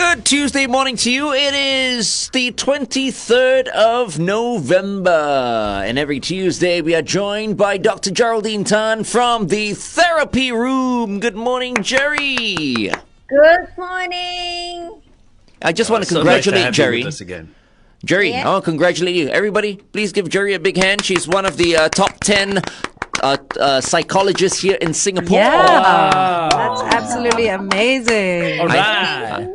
Good Tuesday morning to you. It is the 23rd of November. And every Tuesday we are joined by Dr. Geraldine Tan from the Therapy Room. Good morning, Jerry. Good morning. I just want to congratulate Jerry. You with us again. Jerry, I want to congratulate you. Everybody, please give Jerry a big hand. She's one of the top 10 psychologists here in Singapore. Yeah, that's absolutely amazing. All right.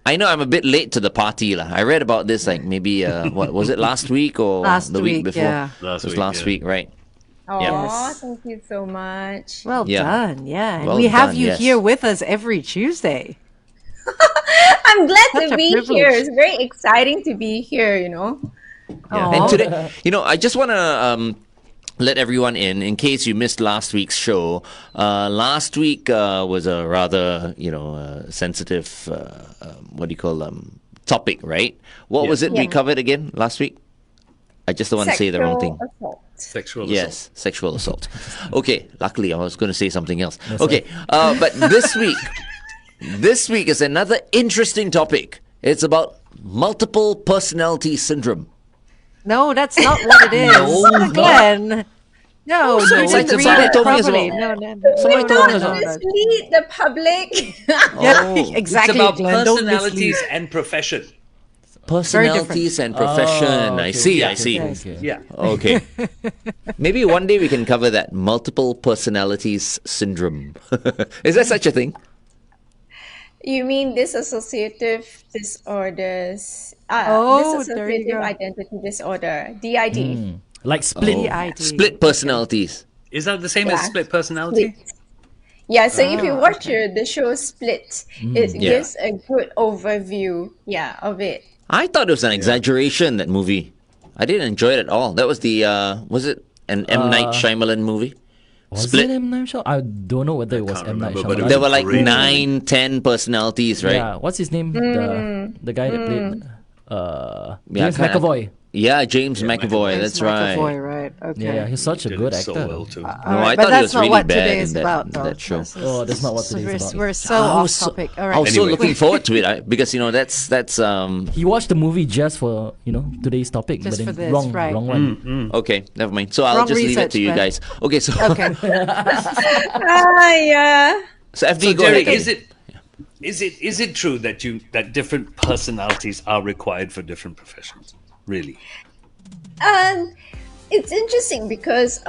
I know I'm a bit late to the party. I read about this maybe, what was it, last week or Last the week week, before? yeah. Last week, right? Oh, Yes. thank you so much. Well done, yeah. And Well we have done, you yes. here with us every Tuesday. I'm glad Such to a be privilege. here. It's very exciting to be here, And today, I just want to let everyone in case you missed last week's show. Last week was a rather, sensitive, topic, right? What was it we covered again last week? I just don't want to say the wrong thing. Sexual assault. Yes, sexual assault. Okay, luckily I was going to say something else. Okay, but this week is another interesting topic. It's about multiple personality syndrome. No, that's not what it is. Glenn. No, you Somebody didn't read somebody it told me as properly. well. No. Somebody told me as well. Mislead the public. Yeah, exactly, It's about Glenn. Don't personalities mislead. and profession. Personalities and profession. I see. Yeah. Okay. Maybe one day we can cover that. Multiple personalities syndrome. Is there such a thing? You mean dissociative disorders? There you Dissociative go. identity disorder, DID. Like split. DID. Split personalities. Is that the same as Yeah. split personality? Split. Yeah, so if you watch the show Split, it Yeah. gives a good overview, of it. I thought it was an exaggeration, that movie. I didn't enjoy it at all. That was the, was it an M. Night Shyamalan movie? Was Split. it M. Night Shyamalan? I don't know whether it was can't M. Night remember, but it Shyamalan. was There were like great. 9, 10 personalities, right? Yeah, what's his name? The guy that played James kinda- McAvoy. Yeah, James McAvoy, James that's right. McAvoy, right? Okay. Yeah, he's such a Did good it actor. so well too. No, All I right, but thought he that's was not really what bad today in is that, about, in though. that show. Oh, that's not what today's we're, about. we're so I off was so- topic. All I right. was so Anyway. looking forward to it because, that's He watched the movie just for today's topic, Just but for then this, wrong right. one. okay, never mind. So I'll Wrong just leave it research, to you man. guys. Okay, so Okay. Yeah. so FD, So go Jerry, ahead. is it true that different personalities are required for different professions? Really? It's interesting because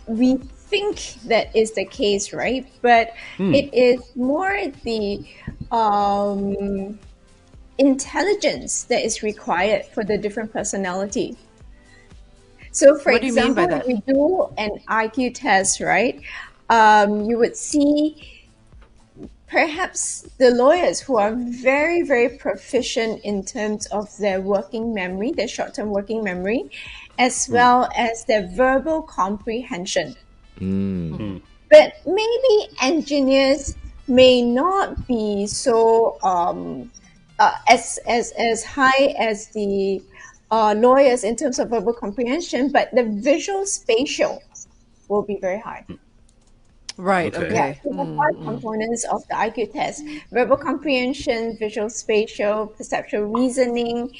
we think that is the case, right? But it is more the intelligence that is required for the different personality. So, for What do you mean by example, that? if we do an IQ test, right? You would see perhaps the lawyers who are very, very proficient in terms of their working memory, their short-term working memory, as well as their verbal comprehension. But maybe engineers may not be so as high as the lawyers in terms of verbal comprehension, but the visual spatial will be very high. Right. Okay. Okay. So the five components of the IQ test: verbal comprehension, visual spatial, perceptual reasoning,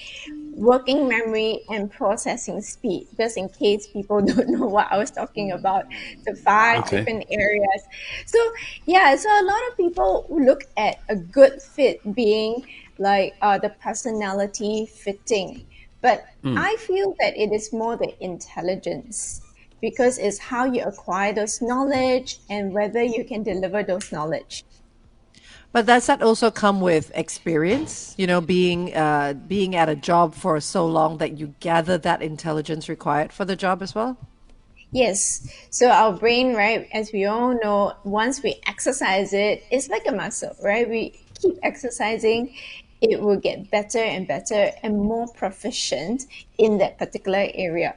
working memory, and processing speed. Just in case people don't know what I was talking about, the five Okay. different areas. So so a lot of people look at a good fit being like the personality fitting. But I feel that it is more the intelligence, because it's how you acquire those knowledge and whether you can deliver those knowledge. But does that also come with experience? Being at a job for so long that you gather that intelligence required for the job as well? Yes. So our brain, right, as we all know, once we exercise it, it's like a muscle, right? We keep exercising, it will get better and better and more proficient in that particular area.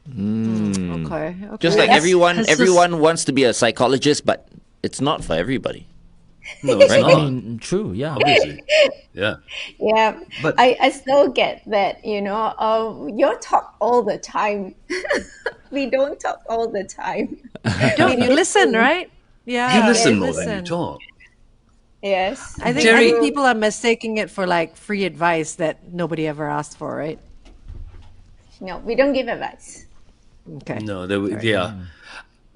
Okay. Just like Yes. everyone wants to be a psychologist, but it's not for everybody. No, it's Right. I not. mean, true, yeah. Obviously. Yeah. Yeah, But- I still get that, you're talk all the time. We don't talk all the time. You listen, right? Yeah. You listen you more than you talk. Yes. I Jerry- think people are mistaking it for like free advice that nobody ever asked for, right? No, we don't give advice. Okay. No, yeah.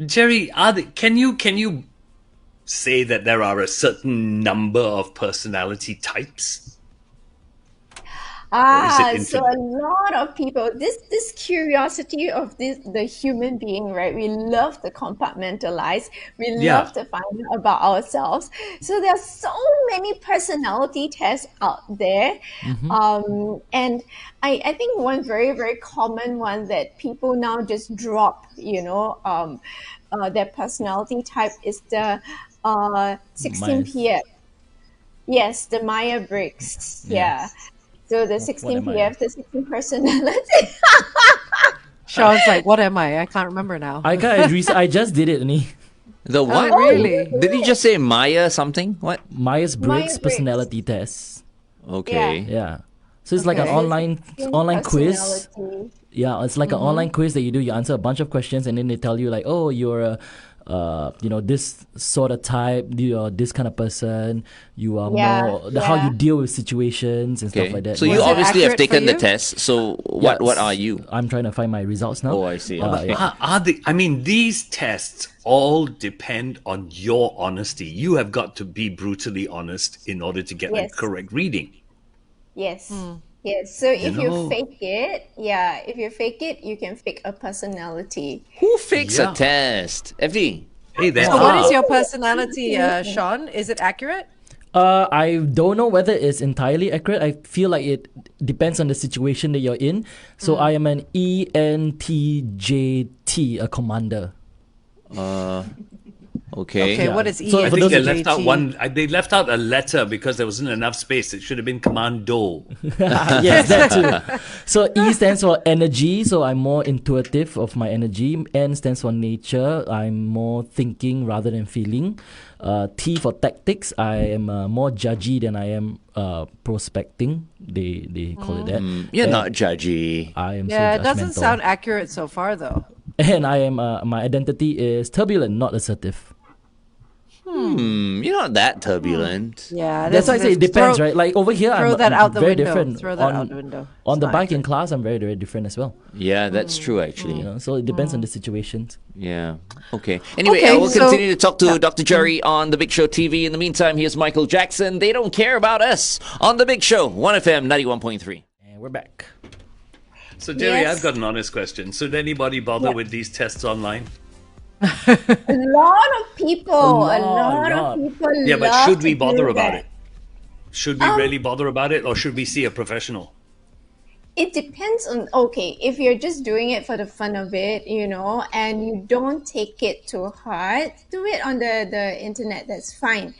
Jerry, can you say that there are a certain number of personality types? So a lot of people, this curiosity of the human being, right? We love to compartmentalize. We Yeah. love to find out about ourselves. So there are so many personality tests out there, and I think one very very common one that people now just drop, their personality type is the 16 Myers. p.m. Yes, the Myers-Briggs. Yeah. So the 16 am I? PF, the 16 personality. Sean's like, what am I? I can't remember now. I just did it, Ni. The what? Oh, really? Did you just say Maya something? What? Myers-Briggs Myers-Briggs. personality test. Okay. Yeah. So it's like an Okay. online quiz. Personality. Yeah, it's like an online quiz that you do. You answer a bunch of questions, and then they tell you like, oh, you're a, this sort of type. You're this kind of person. You are more how you deal with situations and stuff like that. So you Was it obviously have accurate for taken the you? test. So what are you? I'm trying to find my results now. Oh, I see. Yeah. These tests all depend on your honesty. You have got to be brutally honest in order to get a Yes. correct reading. Yes. Yes. So if know- you fake it, you can fake a personality. Who fakes Yeah. a test? FD. Hey, there So what are. is your personality, Sean? Is it accurate? I don't know whether it's entirely accurate. I feel like it depends on the situation that you're in. So I am an ENTJT, a commander. Okay. Okay, Yeah. what is So I for think those they of left out one. They left out a letter because there wasn't enough space. It should have been Commando. Yes, that too. So E stands for energy, so I'm more intuitive of my energy. N stands for nature, I'm more thinking rather than feeling. T for tactics, I am more judgy than I am prospecting. They call it that. You're And not judgy. I am Yeah, so it doesn't judgmental. sound accurate so far, though. And I am my identity is turbulent, not assertive. You're not that turbulent. Yeah, That's why I say it depends, throw, right? Like over here, Throw I'm that out the very window. different. Throw that out the window. On It's the not bike in accurate. class, I'm very, very different as well. Yeah, that's true actually. You know, so it depends on the situations. Yeah. Okay. Anyway, Okay, I will so- continue to talk to Dr. Jerry on The Big Show TV. In the meantime, here's Michael Jackson. They don't care about us on The Big Show, 1FM 91.3. And we're back. So, Jerry, Yes. I've got an honest question. Should anybody bother with these tests online? A lot of people, A a lot lot. of people. Yeah, but love should we to bother do about that. it? Should we really bother about it, or should we see a professional? It depends on, okay, if you're just doing it for the fun of it, and you don't take it too hard, do it on the internet, that's fine.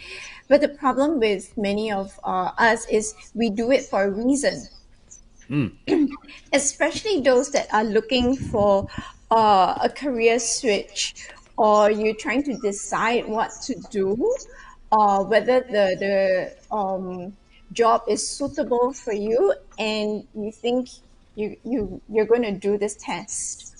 But the problem with many of us is we do it for a reason. Especially those that are looking for a career switch, or you're trying to decide what to do, or whether the job is suitable for you, and you think you're going to do this test.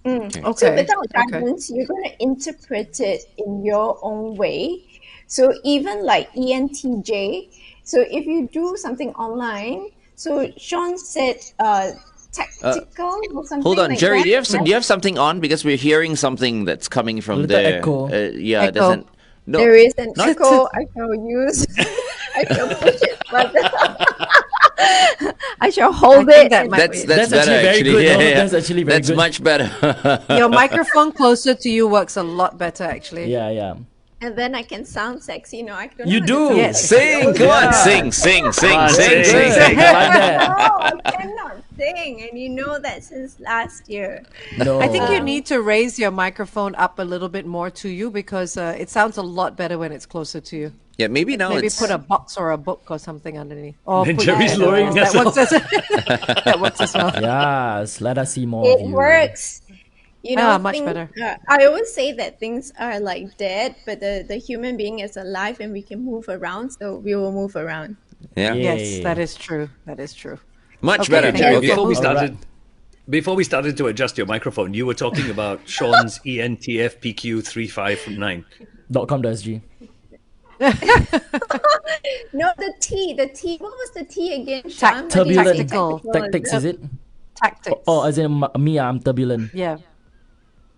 So Okay. without Okay. guidance, you're going to interpret it in your own way. So even like ENTJ, so if you do something online, so Sean said tactical or something. Hold on, like Jerry, that. do you have something on? Because we're hearing something that's coming from little there. echo. Yeah, it Echo. doesn't. No. There is an Not- echo. I shall use. I shall push it further. I shall hold I think it. that and- might That's be- better actually very actually. good, Yeah, no? yeah. That's actually very That's good. much better. Your microphone closer to you works a lot better, actually. Yeah. and then I can sound sexy. I don't You know do. how to Yes. Sing, come on, sing. sing. Good. Sing. I like that. No, I cannot sing, and you know that since last year. No. I think you need to raise your microphone up a little bit more to you because it sounds a lot better when it's closer to you. Yeah, maybe now Maybe it's. put a box or a book or something underneath. Or Then put Jerry's your lowering that us works as that works as well. Yes, let us see more It of you. works. Much things- better. I always say that things are like dead, but the human being is alive and we can move around, so we will move around. Yeah. Yeah. Yes, that is true. That is true. Much Okay, better, thank Jerry. you. Okay. Before we started to adjust your microphone, you were talking about Sean's ENTFPQ359. .com.sg. No, the T. What was the T again, Sean? What did you say? Turbulent. Tactical. Tactics, is it? Tactics. Oh, as in me, I'm turbulent. Yeah.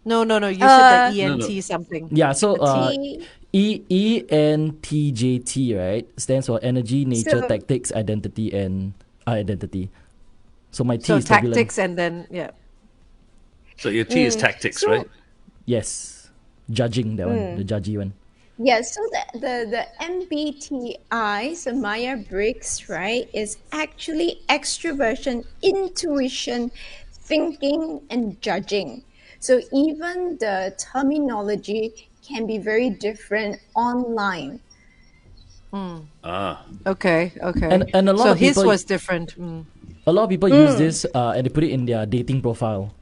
No. You said the No, no. ENT something. Yeah, so T. ENTJT, right, stands for energy, nature, So, tactics, identity, and identity. So my T So is turbulent. tactics and then yeah. So your T is tactics, so right? Yes, judging that one, the judgy one. yeah, so the MBTI, so Myers-Briggs, right, is actually extroversion, intuition, thinking, and judging. So even the terminology can be very different online. Ah. Okay. And a lot So of his people, was different. a lot of people use this and they put it in their dating profile.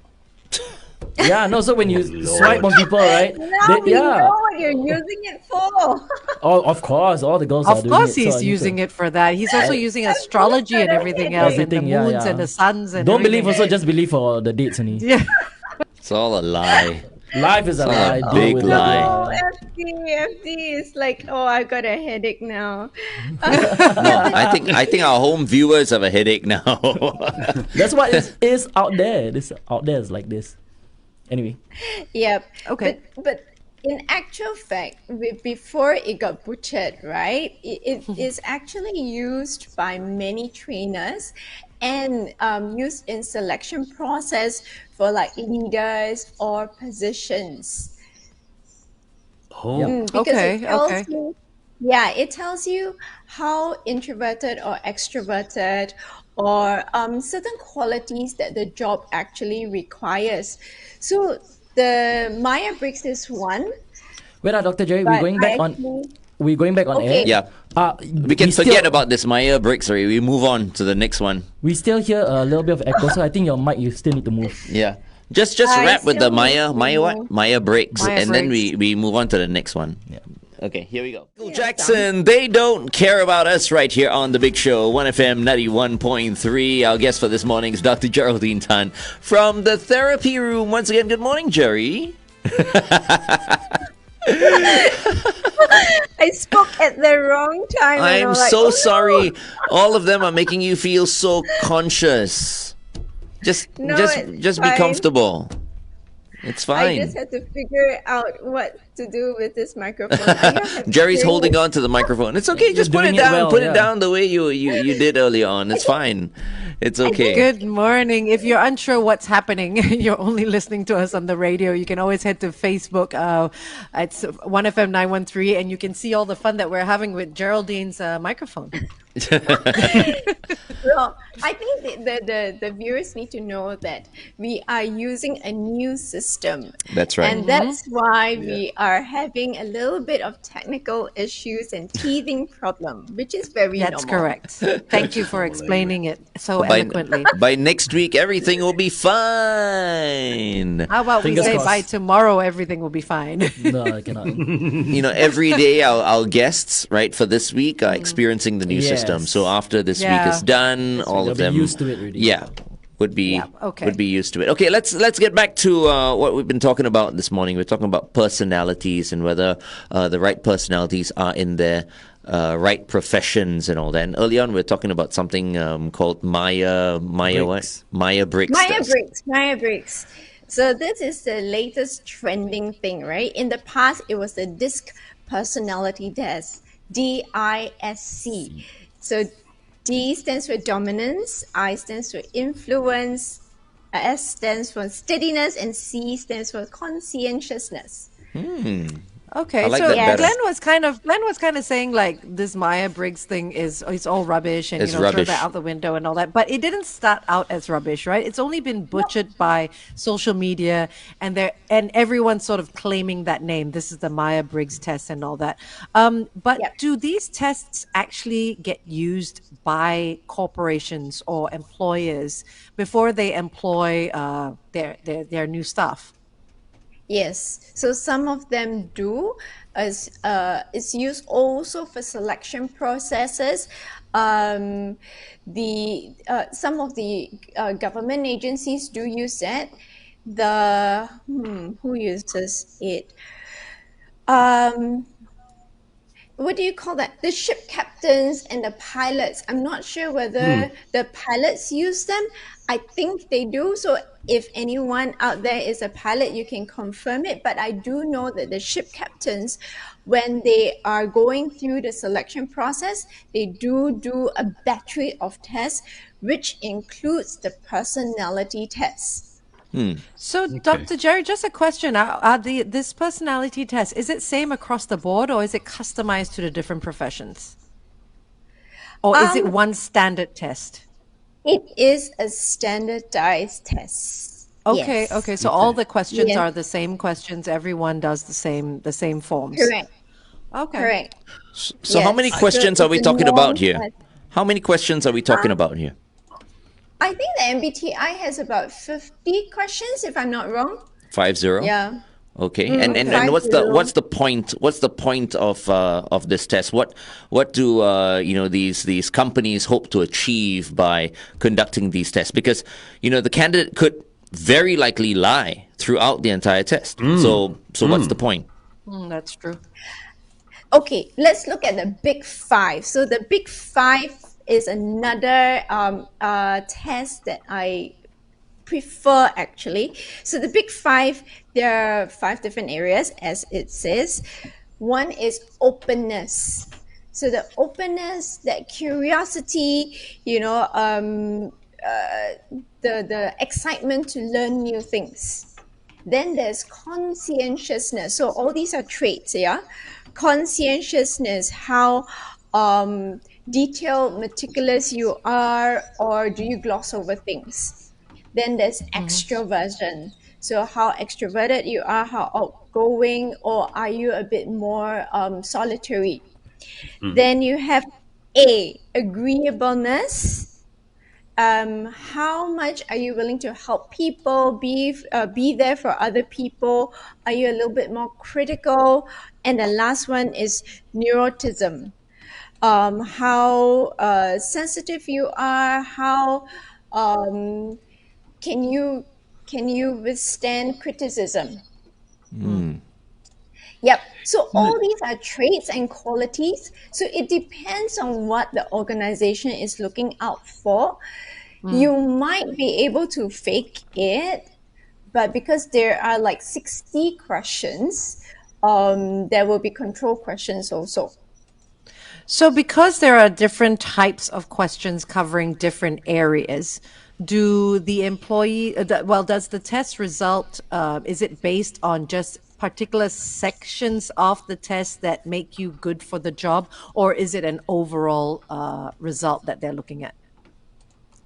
Yeah, no. So when you swipe on people, right? Now we know what you're using it for. Oh, of course, all the girls are Of doing course, it. he's using it for that. He's also using astrology and everything else, and the Everything, yeah, moons yeah. and the suns and Don't believe everything. also, just believe for the dates, honey. Yeah. It's all a lie. Life is a It's all lie. a deal big with lie. Oh, FD is like, oh, I've got a headache now. No, I think our home viewers have a headache now. That's what is out there. This out there is like this. Anyway, Yep. Okay. But in actual fact, before it got butchered, right? It is actually used by many trainers and used in selection process for like leaders or positions. Oh. Because it tells Okay. you, yeah, it tells you how introverted or extroverted or certain qualities that the job actually requires. So the Myers-Briggs is one, wait, Dr. Jerry, but I actually, we're going back on air. okay, Yeah. We can forget about this Myers-Briggs, sorry. We move on to the next one. We still hear a little bit of echo, so I think your mic you still need to move. Yeah. Just I wrap with the still need Maya what? to- Myers-Briggs, and then Myers-Briggs. we move on to the next one. Yeah. Okay, here we go. Jackson, they don't care about us right here on The Big Show, 1FM 91.3. Our guest for this morning is Dr. Geraldine Tan from the therapy room. Once again, good morning, Jerry. I spoke at the wrong time. and I'm like, so oh, no. sorry. All of them are making you feel so conscious. No, it's just be fine. comfortable. It's I fine. just had to figure out what to do with this microphone. I don't have Jerry's to- holding on to the microphone. It's okay. Just put doing it it down. well, Put it yeah. down the way you did earlier on. It's fine. It's okay. Good morning. If you're unsure what's happening, you're only listening to us on the radio, you can always head to Facebook. It's 1FM 913, and you can see all the fun that we're having with Geraldine's microphone. Well, I think the viewers need to know that we are using a new system. That's right. And that's why we are having a little bit of technical issues and teething problem, which is very That's normal. correct. Thank you for explaining it so by, eloquently. by next week, everything will be fine. How about we Fingers say crossed. by tomorrow, everything will be fine? No, I cannot. You know, every day our guests, right, for this week are experiencing the new system. Yes. So after this week Yeah. is done, all they'll of be them used to it already. Yeah. Would be Yeah, okay. would be used to it. Okay, let's get back to what we've been talking about this morning. We're talking about personalities and whether the right personalities are in their right professions and all that. And early on, we are talking about something called Briggs. Myers-Briggs. Myers-Briggs. So this is the latest trending thing, right? In the past, it was the DISC personality test, DISC. So D stands for dominance, I stands for influence, S stands for steadiness, and C stands for conscientiousness. Okay, I like so that better. Glenn was kind of saying like this Myers-Briggs thing is it's all rubbish and It's throw rubbish. that out the window and all that. But it didn't start out as rubbish, right? It's only been butchered by social media and everyone's sort of claiming that name. This is the Myers-Briggs test and all that. But Yep. do these tests actually get used by corporations or employers before they employ their new staff? Yes, so some of them do. As it's used also for selection processes. The some of the government agencies do use that. Who uses it? what do you call that? The ship captains and the pilots. I'm not sure whether the pilots use them. I think they do. So if anyone out there is a pilot, you can confirm it. But I do know that the ship captains, when they are going through the selection process, they do a battery of tests, which includes the personality test. So, Dr. Jerry, just a question: this personality test, is it same across the board, or is it customized to the different professions, or is it one standard test? It is a standardized test. Okay, Yes. okay. So all the questions Yes. are the same questions. Everyone does the same forms. Correct. Okay. Correct. So how many Yes. questions So are we it's a talking about here? norm. How many questions are we talking about here? I think the MBTI has about 50 questions, if I'm not wrong. 50? Yeah. Okay. Mm, And what's the 50. what's the point of this test? What do these companies hope to achieve by conducting these tests? Because the candidate could very likely lie throughout the entire test. So what's the point? That's true. Okay, let's look at the Big Five. So the Big Five is another test that I prefer, actually. So the Big Five, there are 5 different areas, as it says. One is openness. So the openness, that curiosity, the excitement to learn new things. Then there's conscientiousness. So all these are traits, yeah? Conscientiousness, how detailed, meticulous you are, or do you gloss over things? Then there's extroversion. So how extroverted you are, how outgoing, or are you a bit more solitary? Then you have agreeableness. How much are you willing to help people, be there for other people? Are you a little bit more critical? And the last one is neuroticism. How sensitive you are, how can you withstand criticism? Yep. So all these are traits and qualities. So it depends on what the organization is looking out for. You might be able to fake it, but because there are like 60 questions, there will be control questions also. So because there are different types of questions covering different areas, do the employee, does the test result, is it based on just particular sections of the test that make you good for the job, or is it an overall result that they're looking at?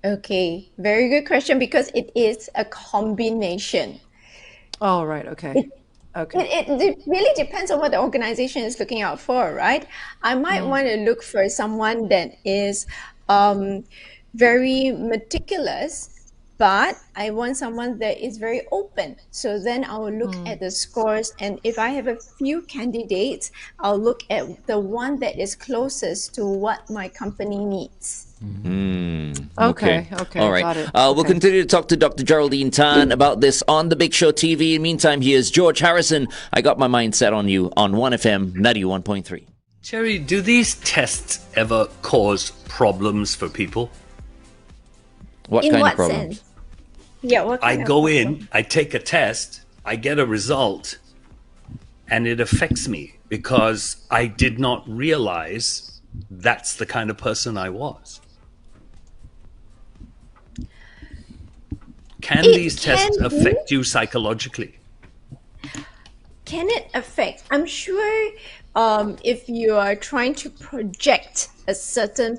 Okay, very good question, because it is a combination. Oh, right. Okay. It really depends on what the organization is looking out for, right? I might want to look for someone that is very meticulous, but I want someone that is very open. So then I will look at the scores, and if I have a few candidates, I'll look at the one that is closest to what my company needs. Okay. All right. Got it. We'll Okay. continue to talk to Dr. Geraldine Tan about this on The Big Show TV. In the meantime, here's George Harrison. I got my mind set on you on 1FM 91.3. Jerry, do these tests ever cause problems for people? What In kind what of problems? sense? Yeah, what I kind of go problem? in, I take a test, I get a result, and it affects me because I did not realize that's the kind of person I was. Can It these tests can be. affect you psychologically? Can it affect? I'm sure if you are trying to project a certain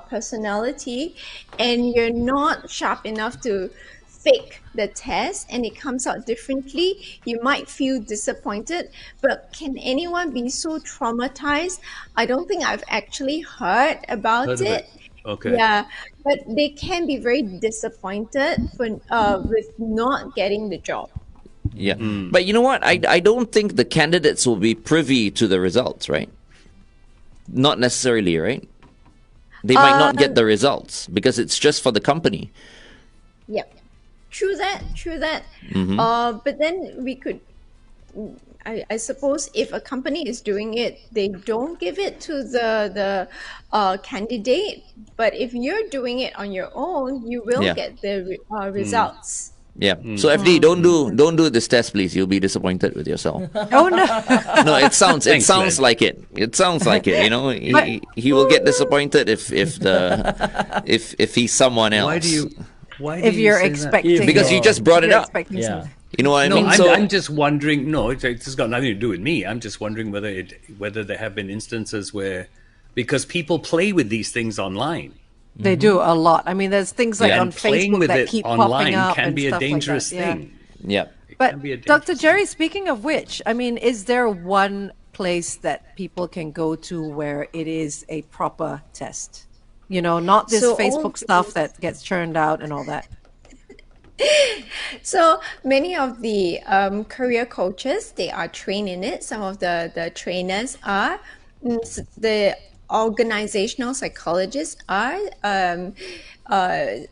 personality and you're not sharp enough to fake the test and it comes out differently, you might feel disappointed. But can anyone be so traumatized? I don't think I've actually heard about Heard of it. it? Okay. Yeah, but they can be very disappointed for with not getting the job. Yeah. But you know what? I don't think the candidates will be privy to the results, right? Not necessarily, right? They might not get the results because it's just for the company. Yep. True that. But then we could, I suppose if a company is doing it, they don't give it to the candidate. But if you're doing it on your own, you will Yeah. get the results. Yeah. So FD, don't do this test, please. You'll be disappointed with yourself. Oh no. No, it sounds Thanks, like it. It sounds like it. You know, he will get disappointed if he's someone else. Why do If you you're say that? expecting, Because you just brought it you're up. expecting Yeah. something. You know what I No, mean? I'm just wondering. No, it's got nothing to do with me. I'm just wondering whether there have been instances where, because people play with these things online, They do a lot. I mean, there's things like on and playing Facebook with that it keep online popping up can and be a stuff dangerous like that. Yeah. thing. Yeah. It But can be a Dr. dangerous Jerry, speaking of which, I mean, is there one place that people can go to where it is a proper test? You know, not this So all Facebook stuff these- that gets churned out and all that. So many of the career coaches, they are trained in it. Some of the trainers are. The organizational psychologists are.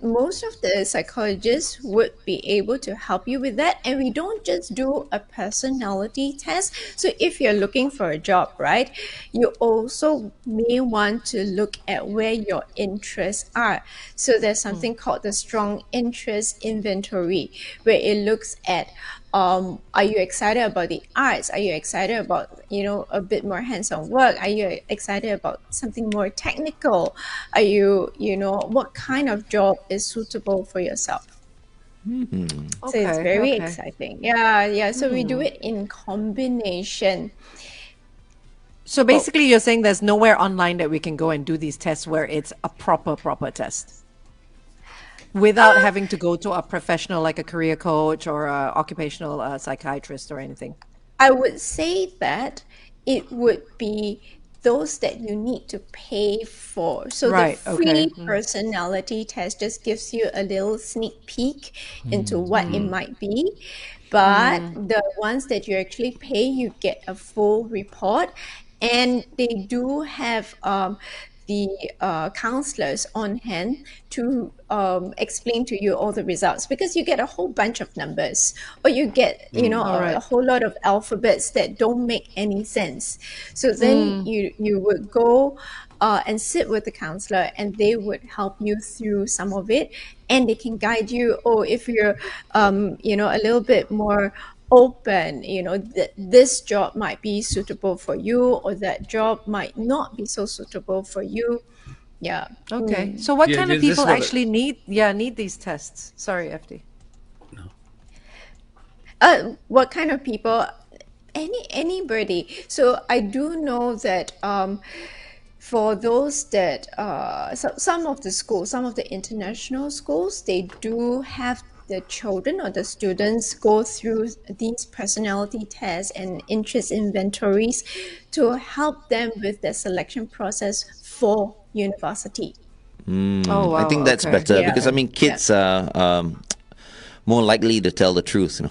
Most of the psychologists would be able to help you with that. And we don't just do a personality test. So if you're looking for a job, right, you also may want to look at where your interests are. So there's something called the strong interest inventory, where it looks at are you excited about the arts? Are you excited about, a bit more hands-on work? Are you excited about something more technical? Are you, what kind of job is suitable for yourself? So it's very exciting. Yeah. So we do it in combination. So basically, you're saying there's nowhere online that we can go and do these tests where it's a proper test without having to go to a professional like a career coach or a occupational psychiatrist or anything. I would say that it would be those that you need to pay for. So Right, the free okay. personality test just gives you a little sneak peek into what it might be. But the ones that you actually pay, you get a full report. And they do have the counselors on hand to explain to you all the results, because you get a whole bunch of numbers, or you get a whole lot of alphabets that don't make any sense. So then you would go and sit with the counselor, and they would help you through some of it, and they can guide you. Oh, if you're a little bit more open, this job might be suitable for you, or that job might not be so suitable for you. Yeah. Okay. So what Yeah, kind of this is people what- actually need these tests? Sorry, FD. What kind of people? Anybody. So I do know that for those that some of the schools, some of the international schools, they do have the children or the students go through these personality tests and interest inventories to help them with their selection process for university. Oh, wow. I think that's okay. better Yeah. because kids are more likely to tell the truth.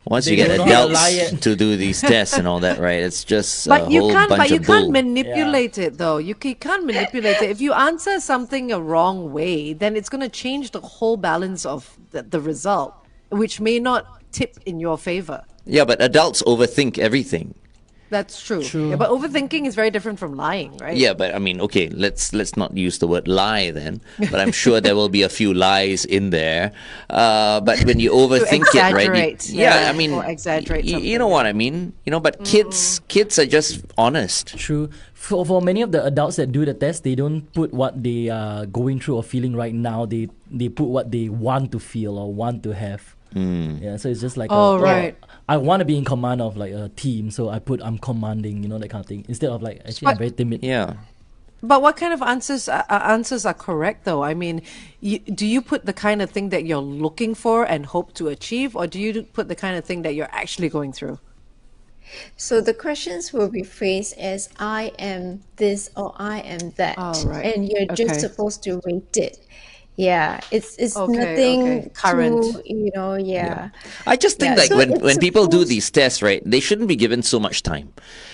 Once you They get will not adults lie it. to do these tests and all that, right? It's just a But you whole can't. bunch But you of can't bull. manipulate it, though. You can't manipulate it. If you answer something a wrong way, then it's going to change the whole balance of the result, which may not tip in your favor. Yeah, but adults overthink everything. That's true. True. Yeah, but overthinking is very different from lying, right? Yeah, but I mean, okay, let's not use the word lie then. But I'm sure there will be a few lies in there. But when you overthink it, right? exaggerate, Yeah, yeah, I mean, or exaggerate you something, know what I mean. But kids are just honest. True. For many of the adults that do the test, they don't put what they are going through or feeling right now. They put what they want to feel or want to have. Yeah, so it's just like right. I want to be in command of like a team, so I put I'm commanding, that kind of thing. Instead of like actually I'm very timid. Yeah. But what kind of answers are correct, though? I mean, do you put the kind of thing that you're looking for and hope to achieve, or do you put the kind of thing that you're actually going through? So the questions will be phrased as I am this or I am that. Oh, right. And you're Okay. just supposed to rate it. Yeah, it's Okay, nothing okay. Current. too, yeah. I just think Yeah, like so when it's people do supposed- these tests, right, they shouldn't be given so much time.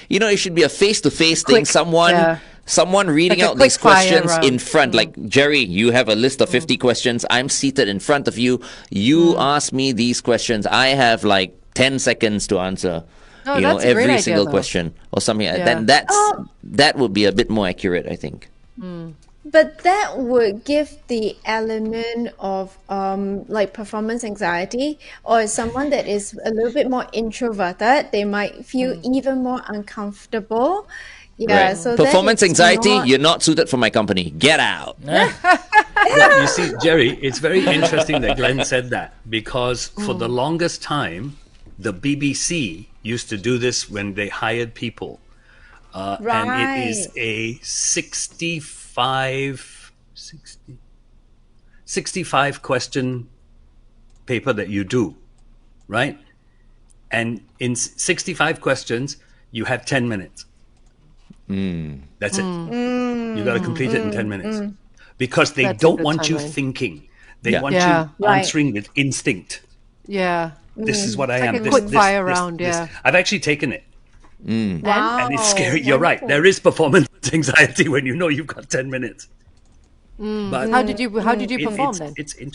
It should be a face-to-face thing. Quick, yeah. Someone reading Like a out these quick fire questions round. in front. Like, Jerry, you have a list of 50 questions. I'm seated in front of you. You ask me these questions. I have like 10 seconds to answer. Oh, that's a great every idea, single though. question or something. Yeah. Then that would be a bit more accurate, I think. But that would give the element of like performance anxiety, or someone that is a little bit more introverted, they might feel even more uncomfortable. Yeah, Right. so that Performance is anxiety, not. you're not suited for my company. Get out. Well, you see, Jerry, it's very interesting that Glenn said that, because for the longest time, the BBC used to do this when they hired people. And it is Right. a 65 question paper that you do, right? And in 65 questions, you have 10 minutes. That's it. You got to complete it in 10 minutes. Because they That's a don't good want you timeline. thinking. They Yeah. want Yeah. you Right. answering with instinct. Yeah. This is what I It's like am. a This, quick this, fire this, round, this. yeah. I've actually taken it. Wow. And it's scary. You're right. Wonderful. There is performance anxiety when you know you've got 10 minutes. But How did you perform it's, then?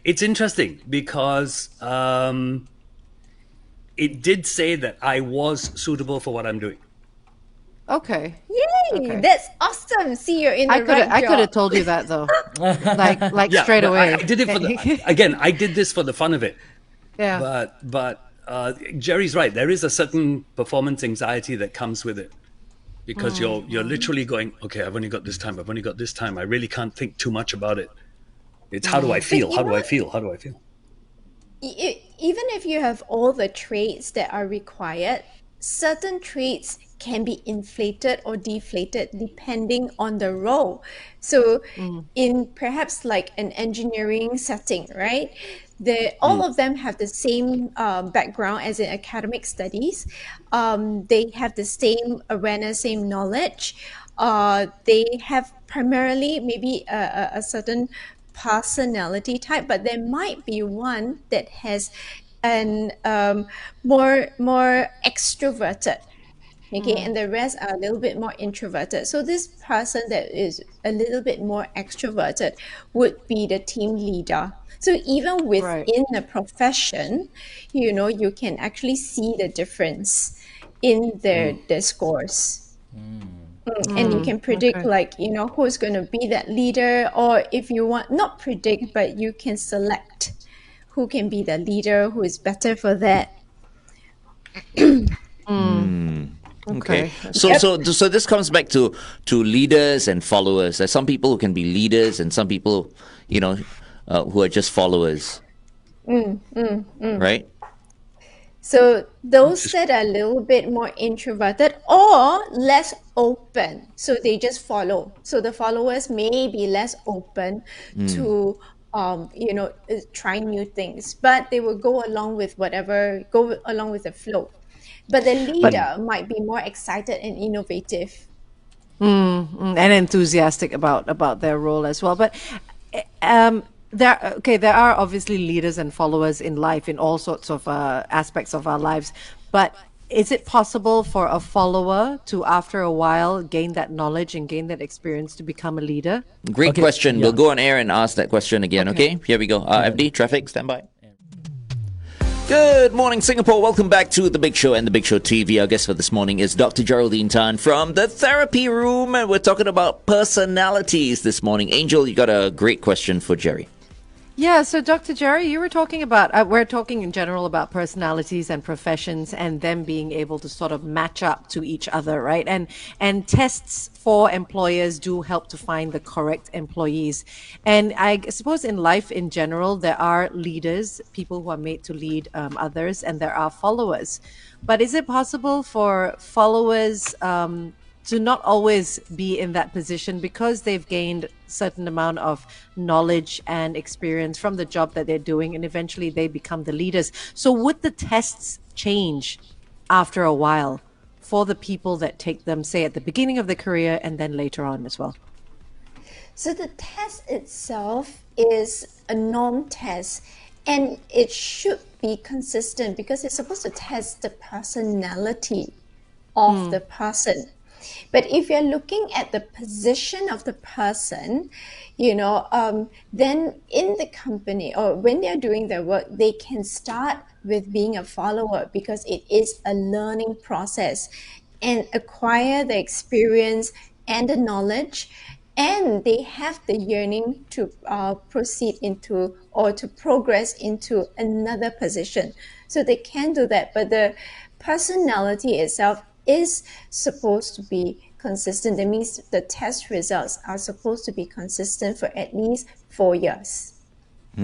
it's interesting because it did say that I was suitable for what I'm doing. Okay. Yay! Okay. That's awesome. See, you're in the I could right I could have job. told you that though. like Yeah, straight but away. I did it for the again. I did this for the fun of it. Yeah. But Jerry's right. There is a certain performance anxiety that comes with it, because you're literally going, okay, I've only got this time. I've only got this time. I really can't think too much about it. It's how do I feel? you How do I know- feel? How do I feel? Even if you have all the traits that are required, certain traits can be inflated or deflated depending on the role. So, in perhaps like an engineering setting, right? All of them have the same background as in academic studies. They have the same awareness, same knowledge. They have primarily maybe a certain personality type, but there might be one that has an more extroverted. Okay, and the rest are a little bit more introverted. So this person that is a little bit more extroverted would be the team leader. So even Right. within a profession, you can actually see the difference in their scores. And you can predict okay. who's going to be that leader, or if you want, not predict, but you can select who can be the leader, who is better for that. Okay. Okay. So this comes back to leaders and followers. There's some people who can be leaders and some people, who are just followers. Right? So those that are a little bit more introverted or less open, so they just follow. So the followers may be less open to try new things, but they will go along with the flow. But the leader might be more excited and innovative. And enthusiastic about their role as well. But there are obviously leaders and followers in life in all sorts of aspects of our lives. But is it possible for a follower to, after a while, gain that knowledge and gain that experience to become a leader? Great Okay, question. yeah. We'll go on air and ask that question again, okay? Here we go. FD, traffic, stand by. Good morning, Singapore. Welcome back to The Big Show and The Big Show TV. Our guest for this morning is Dr. Geraldine Tan from the Therapy Room, and we're talking about personalities this morning. Angel, you got a great question for Jerry. Yeah, so Dr. Jerry, you were talking about, we're talking in general about personalities and professions and them being able to sort of match up to each other, right? And tests for employers do help to find the correct employees. And I suppose in life in general, there are leaders, people who are made to lead others, and there are followers. But is it possible for followers to not always be in that position because they've gained certain amount of knowledge and experience from the job that they're doing, and eventually they become the leaders? So would the tests change after a while for the people that take them, say, at the beginning of the career and then later on as well? So the test itself is a norm test, and it should be consistent because it's supposed to test the personality of the person. But if you're looking at the position of the person, then in the company or when they're doing their work, they can start with being a follower because it is a learning process and acquire the experience and the knowledge, and they have the yearning to proceed into or to progress into another position. So they can do that, but the personality itself is supposed to be consistent. That means the test results are supposed to be consistent for at least 4 years.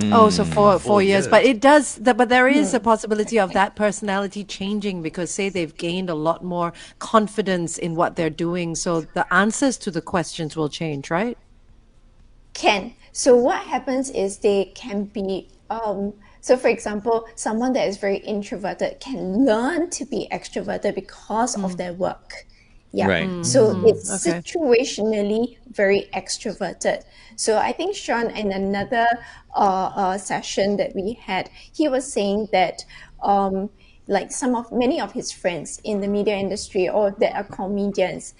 Oh, so for 4 4 years. years. But it does, but there is a possibility of that personality changing because, say, they've gained a lot more confidence in what they're doing. So the answers to the questions will change, right? Can. So what happens is they can be, so for example, someone that is very introverted can learn to be extroverted because of their work. Yeah. Right. So it's okay. situationally very extroverted. So I think Shaun, in another session that we had, he was saying that like many of his friends in the media industry or that are comedians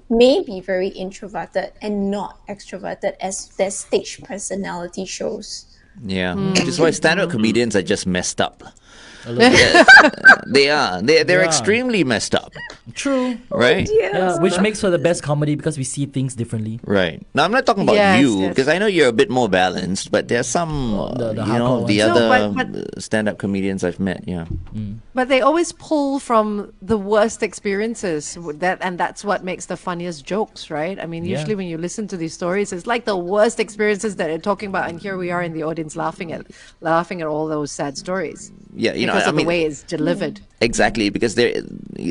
may be very introverted and not extroverted as their stage personality shows. Yeah. Which is why stand-up comedians are just messed up. A little bit. Yes, they are. They're Yeah. extremely messed up. True. Right? Yeah, which makes for the best comedy because we see things differently. Right. Now, I'm not talking about Yes, you yes. because I know you're a bit more balanced, but there's some, the the hardcore ones. other No, but- stand-up comedians I've met. Yeah. But they always pull from the worst experiences, and that's what makes the funniest jokes, right? I mean, Yeah. usually when you listen to these stories, it's like the worst experiences that they're talking about, and here we are in the audience laughing at all those sad stories Yeah. because I of mean, the way it's delivered. exactly, because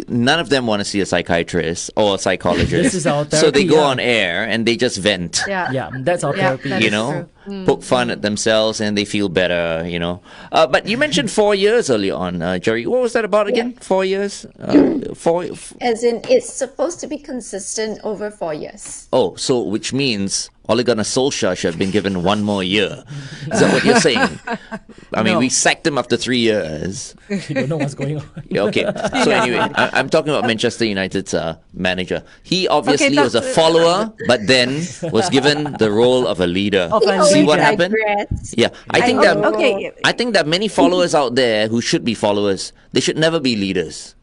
none of them want to see a psychiatrist or a psychologist. This is our So they therapy, go yeah. on air and they just vent. Yeah. Yeah, that's our Yeah, therapy. that You is know, true. poke fun at themselves and they feel better, But you mentioned 4 years earlier on, Jerry. What was that about again? 4 years? As in, it's supposed to be consistent over 4 years. Oh, so which means Ole Gunnar Solskjaer should have been given one more year. Is that what you're saying? I mean, No. we sacked him after 3 years. You don't know what's going on. Yeah, okay. So anyway, I'm talking about Manchester United's manager. He obviously Okay, was a follower, but then was given the role of a leader. Of a See leader. what happened? Digress. Yeah, I think that Okay. I think that many followers out there who should be followers, they should never be leaders.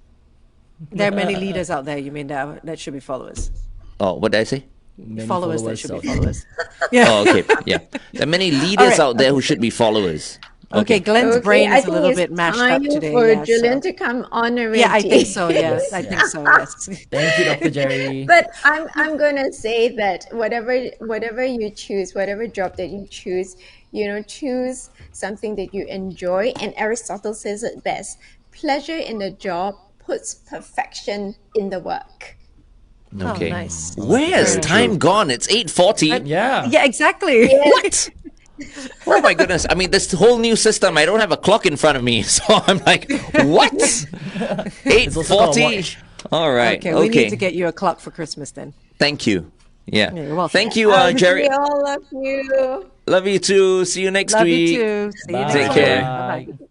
There are many leaders out there, you mean, that should be followers. Oh, what did I say? Many Followers that should be out there. followers. Yeah. Oh, okay. Yeah, there are many leaders right, out there who should be followers. Okay, Glenn's Okay, brain I is a think little it's bit mashed time up today. for Yeah, Julian so. to come on already. Yeah, I think so. Yes, I think so. Yes. Thank you, Dr. Jerry. But I'm gonna say that whatever you choose, whatever job that you choose, choose something that you enjoy. And Aristotle says it best: pleasure in the job puts perfection in the work. Okay. Oh, nice. Where has Very time gone? It's 8:40. Yeah. Yeah, exactly. What? Oh my goodness. I mean, this whole new system, I don't have a clock in front of me. So I'm like, what? It's also called a 8:40? watch. All right. Okay, we need to get you a clock for Christmas then. Thank you. Yeah. Yeah, you're welcome. Thank you, Jerry. We all love you. Love you too. See you next Love week. you too. See you Bye. next Take week. care. Bye-bye.